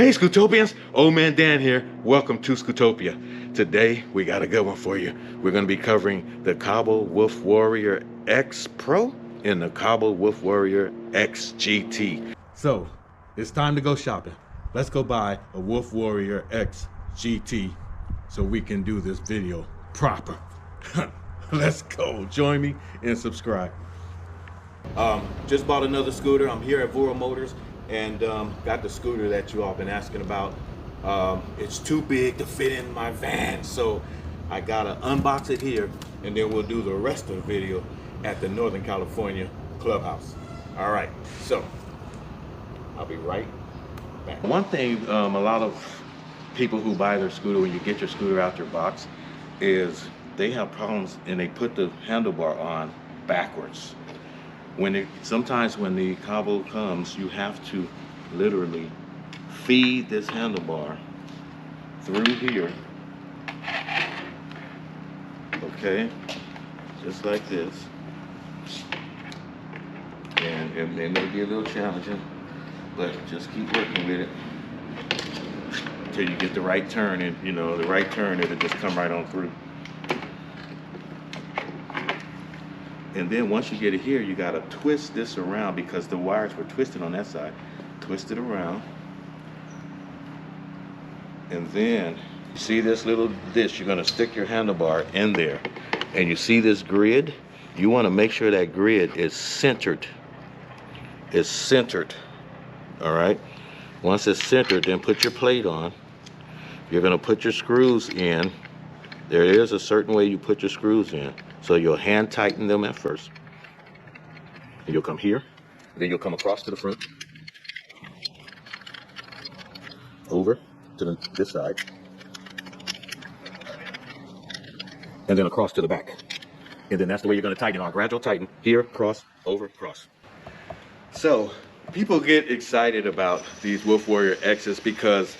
Hey Scootopians, Old Man Dan here. Welcome to Scootopia. Today we got a good one for you. We're going to be covering the Kaabo Wolf Warrior X Pro and the Kaabo Wolf Warrior X GT. So it's time to go shopping. Let's go buy a Wolf Warrior X GT so we can do this video proper. Let's go. Join me and subscribe. Just bought another scooter. I'm here at Vora Motors and got the scooter that you all been asking about. It's too big to fit in my van, so I gotta unbox it here and then we'll do the rest of the video at the Northern California clubhouse. All right, so I'll be right back. One thing, a lot of people who buy their scooter, when you get your scooter out your box, is they have problems and they put the handlebar on backwards. Sometimes when the Kaabo comes, you have to literally feed this handlebar through here, okay, just like this, and it may be a little challenging, but just keep working with it until you get the right turn, and you know, the right turn, it'll just come right on through. And then once you get it here, you gotta twist this around because the wires were twisted on that side. Twist it around. And then, you see this little disc, you're gonna stick your handlebar in there. And you see this grid? You wanna make sure that grid is centered. It's centered, all right? Once it's centered, then put your plate on. You're gonna put your screws in. There is a certain way you put your screws in. So you'll hand tighten them at first. And you'll come here. Then you'll come across to the front. Over to this side. And then across to the back. And then that's the way you're going to tighten it on. Gradual tighten. Here, cross, over, cross. So people get excited about these Wolf Warrior X's because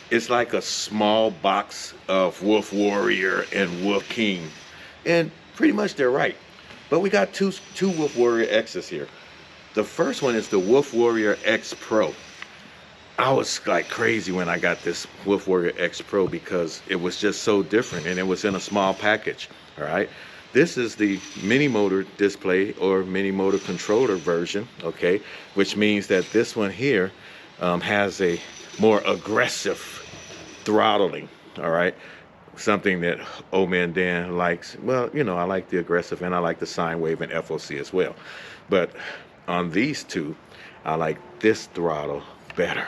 it's like a small box of Wolf Warrior and Wolf King. And pretty much they're right. But we got two Wolf Warrior X's here. The first one is the Wolf Warrior X Pro. I was like crazy when I got this Wolf Warrior X Pro because it was just so different and it was in a small package. All right. This is the mini motor display or mini motor controller version, okay, which means that this one here has a more aggressive throttling, all right, something that Old Man Dan likes. Well, you know, I like the aggressive and I like the sine wave and FOC as well, but on these two I like this throttle better.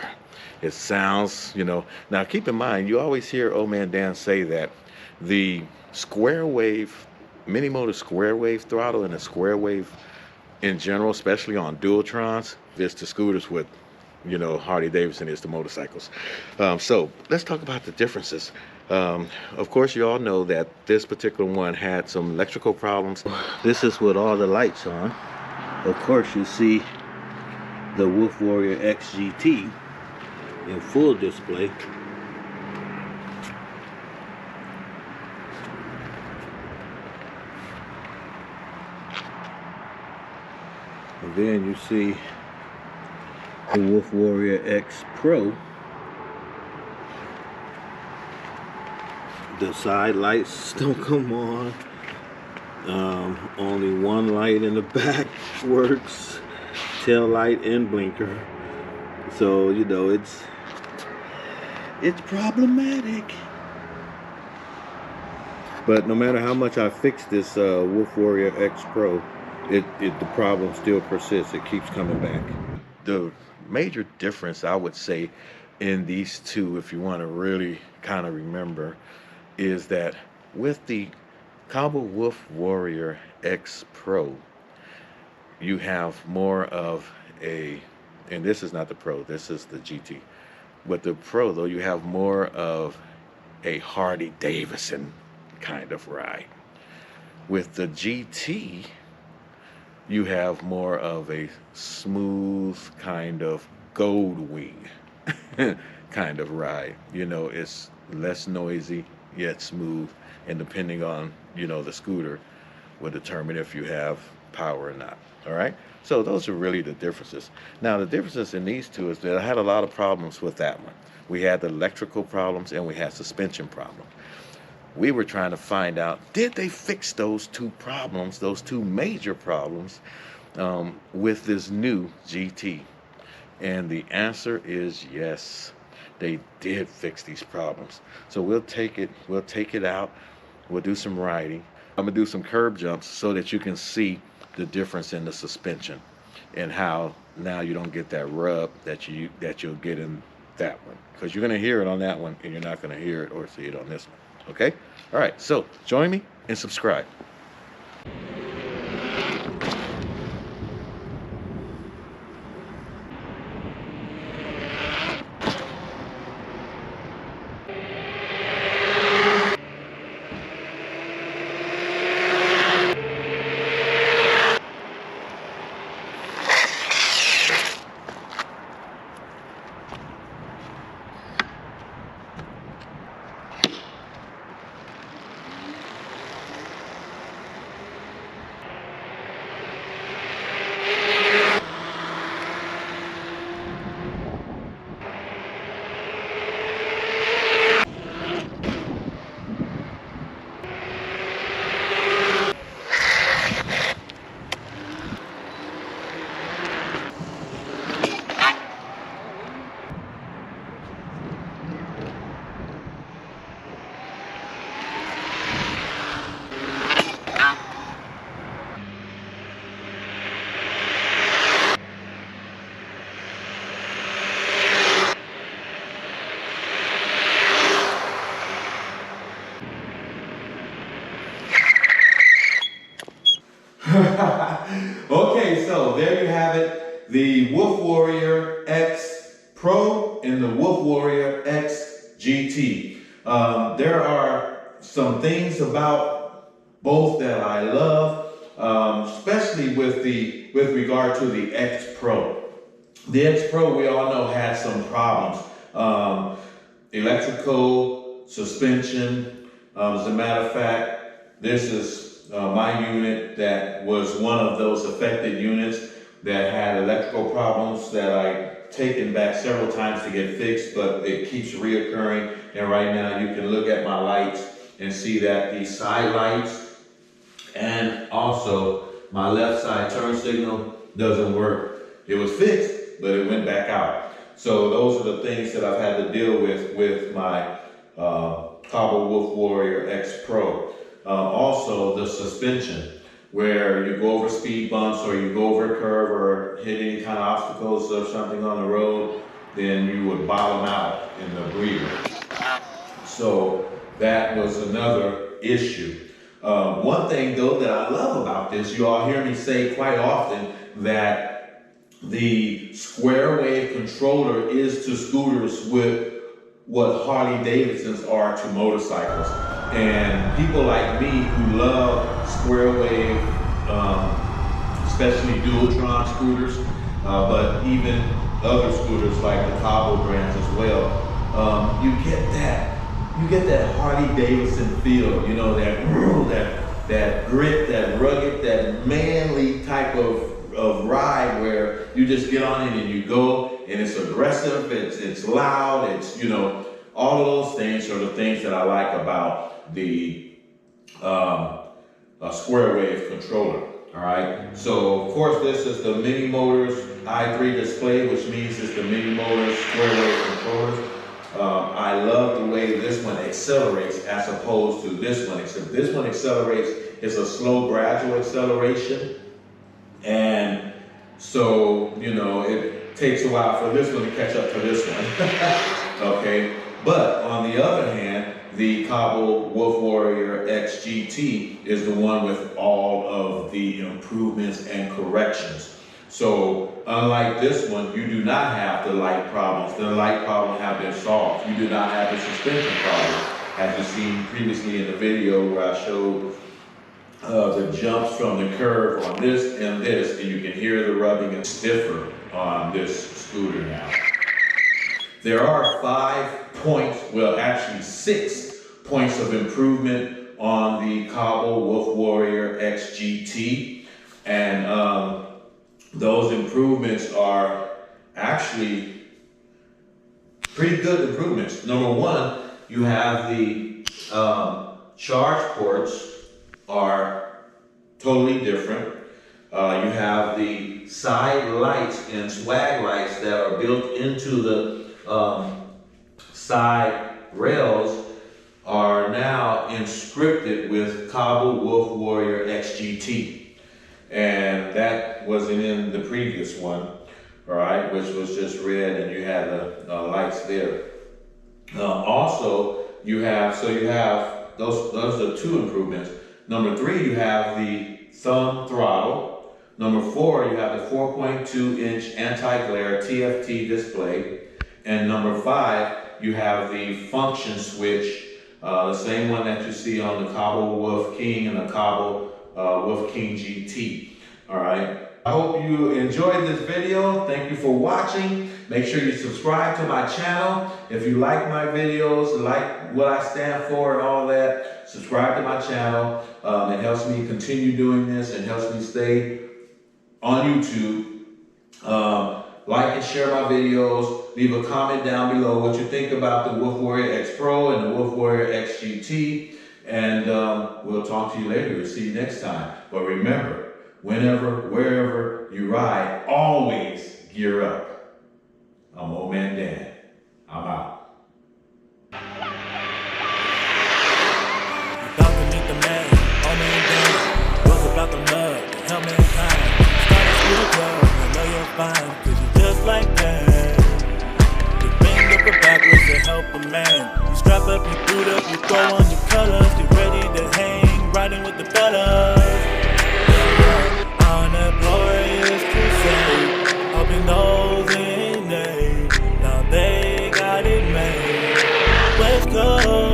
It sounds, you know, now keep in mind, you always hear Old Man Dan say that the square wave mini motor square wave throttle and the square wave in general, especially on Dualtrons, is to scooters with, you know, Harley Davidson is to motorcycles. So let's talk about the differences. Of course, you all know that this particular one had some electrical problems. This is with all the lights on. Of course, you see the Wolf Warrior X GT in full display. And then you see the Wolf Warrior X Pro. The side lights don't come on. Only one light in the back works. Tail light and blinker. So, you know, it's problematic. But no matter how much I fix this Wolf Warrior X Pro, the problem still persists. It keeps coming back. The major difference I would say in these two, if you want to really kind of remember, is that with the Kaabo Wolf Warrior X Pro, you have more of a, and this is not the Pro, this is the GT. With the Pro though, you have more of a Harley Davidson kind of ride. With the GT, you have more of a smooth kind of gold wing kind of ride. You know, it's less noisy yet smooth, and depending on, you know, the scooter will determine if you have power or not. All right. So those are really the differences. Now the differences in these two is that I had a lot of problems with that one. We had the electrical problems and we had suspension problems. We were trying to find out, did they fix those two problems, those two major problems, with this new GT? And the answer is yes, they did fix these problems. So we'll take it out, we'll do some riding. I'm gonna do some curb jumps so that you can see the difference in the suspension and how now you don't get that rub that you'll get in that one, because you're gonna hear it on that one and you're not gonna hear it or see it on this one. Okay? All right, so join me and subscribe. Okay, so there you have it. The Wolf Warrior X Pro and the Wolf Warrior X GT. There are some things about both that I love, especially with regard to the X Pro. The X Pro, we all know, had some problems. Electrical, suspension. As a matter of fact, this is my unit that was one of those affected units that had electrical problems that I taken back several times to get fixed, but it keeps reoccurring. And right now you can look at my lights and see that the side lights and also my left side turn signal doesn't work. It was fixed, but it went back out. So those are the things that I've had to deal with my Kaabo Wolf Warrior X Pro. Also the suspension, where you go over speed bumps or you go over a curve or hit any kind of obstacles or something on the road, then you would bottom out in the breather. So that was another issue. One thing though that I love about this, you all hear me say quite often that the square wave controller is to scooters with what Harley Davidsons are to motorcycles. And people like me who love square wave, especially Dualtron scooters, but even other scooters like the Kaabo brands as well, you get that Harley Davidson feel, you know, that grit, that rugged, that manly type of ride where you just get on it and you go, and it's aggressive, it's loud, it's, you know, all of those things are the things that I like about the square wave controller. All right, so of course this is the Mini Motors i3 display, which means it's the Mini Motors square wave controllers. I love the way this one accelerates as opposed to this one, except this one accelerates, it's a slow gradual acceleration, and so, you know, it takes a while for this one to catch up to this one. Okay, but on the other hand, the Kaabo Wolf Warrior X GT is the one with all of the improvements and corrections. So unlike this one, you do not have the light problems. The light problems have been solved. You do not have the suspension problem, as you've seen previously in the video where I showed the jumps from the curve on this, and you can hear the rubbing and stiffer on this scooter now. There are 5 points, well actually 6 points of improvement on the Kaabo Wolf Warrior X GT. And those improvements are actually pretty good improvements. Number one, you have the charge ports are totally different. You have the side lights and swag lights that are built into the side rails are now inscripted with Kaabo Wolf Warrior XGT. And that wasn't in the previous one, all right, which was just red, and you had the lights there. Also, you have those are two improvements. Number three, you have the thumb throttle. Number four, you have the 4.2-inch anti-glare TFT display. And number five, you have the function switch, the same one that you see on the Kaabo Wolf King and the Kaabo Wolf King GT. All right. I hope you enjoyed this video. Thank you for watching. Make sure you subscribe to my channel. If you like my videos, like what I stand for and all that, subscribe to my channel. It helps me continue doing this and helps me stay on YouTube. Like and share my videos. Leave a comment down below what you think about the Wolf Warrior X Pro and the Wolf Warrior X GT. And we'll talk to you later. We'll see you next time. But remember, whenever, wherever you ride, always gear up. I'm Old Man Dan. I'm out. About to meet the man, Old Man Dan. Was about the mud to help mankind. Started through the club, I know you're fine, cause you're just like that. You bend over backwards to help a man. You strap up, you boot up, you throw on your colors. You ready to hang, riding with the fellas. On a glorious crusade, helping those in need. Now they got it made. West Coast.